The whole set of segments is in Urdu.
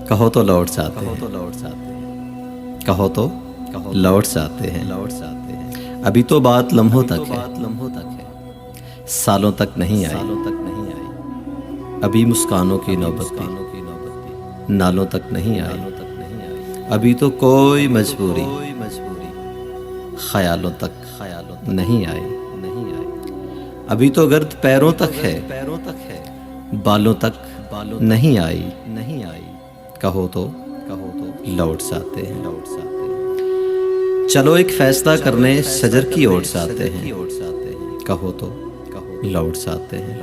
کہو تو لوٹ جاتے ہیں، کہو تو لوٹ جاتے ہیں، ابھی تو بات لمحوں تک ہے، سالوں تک نہیں آئی، ابھی مسکانوں کی نوبت بھی نالوں تک نہیں آئی، ابھی تو کوئی مجبوری خیالوں تک نہیں آئی، ابھی تو گرد پیروں تک ہے، بالوں تک نہیں آئی، کہو تو لوٹ جاتے ہیں۔ چلو ایک فیصلہ کرنے شجر کی اوٹ جاتے ہیں، کہو تو لوٹ جاتے ہیں۔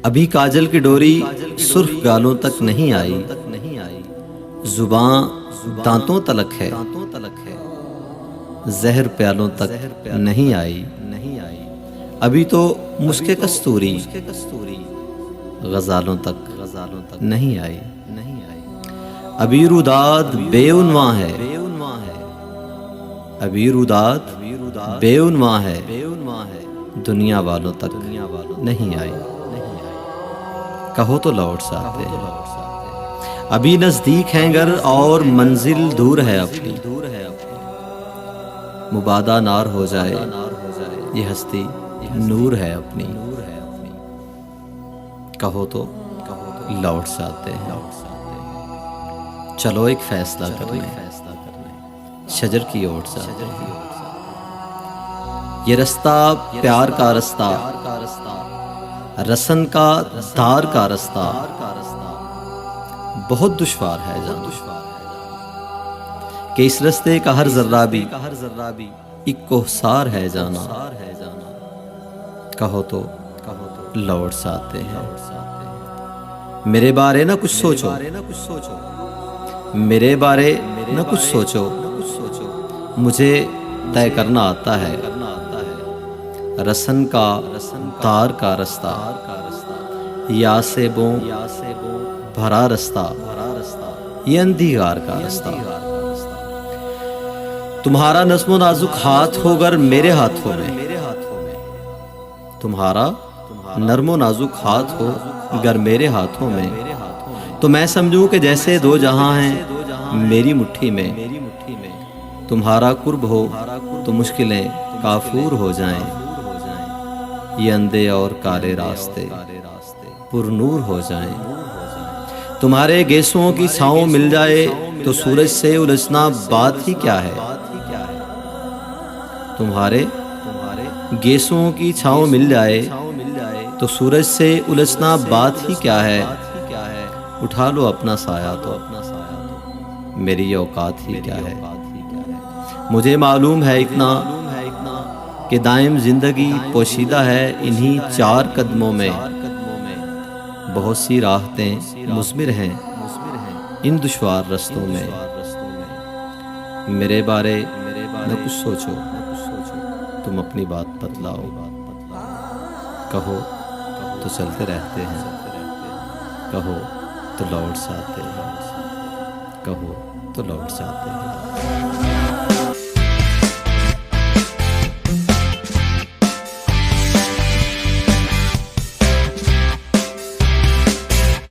ابھی کاجل کی ڈوری سرخ گالوں تک نہیں آئی، زباں دانتوں تلک ہے، زہر پیالوں تک نہیں آئی، ابھی تو مشک کستوری غزالوں تک نہیں آئی، ابھی روداد بے عنواں ہے، ابھی روداد بے عنواں ہے، دنیا والوں تک نہیں آئی، کہو تو لوٹ جاتے ہیں۔ ابھی نزدیک ہیں گر اور منزل دور ہے اپنی، مبادا نار ہو جائے یہ ہستی نور ہے اپنی، کہو تو لوٹ جاتے ہیں۔ چلو ایک فیصلہ کرنے شجر کی اوٹ جاتے ہیں، یہ رستہ پیار کا رستہ، رسن کا دار کا رستہ بہت دشوار ہے جانا، کہ اس رستے کا ہر ذرہ بھی ایک کوہسار ہے جانا، کہو تو لوٹ جاتے ہیں۔ میرے بارے نہ کچھ سوچو، میرے بارے نہ کچھ سوچو، مجھے طے کرنا آتا ہے، رسن کا تار کا رستہ، یا سے بوں بھرا رستہ، یہ اندھیار کا رستہ، تمہارا نظم و نازک ہاتھ ہوگر میرے ہاتھوں میں، تمہارا نرم و نازک ہاتھ ہو گر میرے ہاتھوں میں، تو میں سمجھوں کہ جیسے دو جہاں ہیں میری مٹھی میں، تمہارا قرب ہو تو مشکلیں کافور ہو جائیں، یہ اندھے اور کالے راستے پر نور ہو جائیں، تمہارے گیسوں کی چھاؤں مل جائے تو سورج سے الجھنا بات ہی کیا ہے، تمہارے گیسوں کی چھاؤں مل جائے تو سورج سے الجھنا بات ہی کیا ہے، اٹھا لو اپنا سایہ تو میری اوقات ہی کیا ہے، مجھے معلوم ہے اتنا کہ دائم زندگی پوشیدہ ہے انہی چار قدموں میں، بہت سی راحتیں مثمر ہیں ان دشوار رستوں میں، میرے بارے نہ کچھ سوچو، تم اپنی بات بتلاؤ، کہو تو چلتے رہتے ہیں، کہو تو لوٹ جاتے ہیں، کہو تو لوٹ جاتے ہیں۔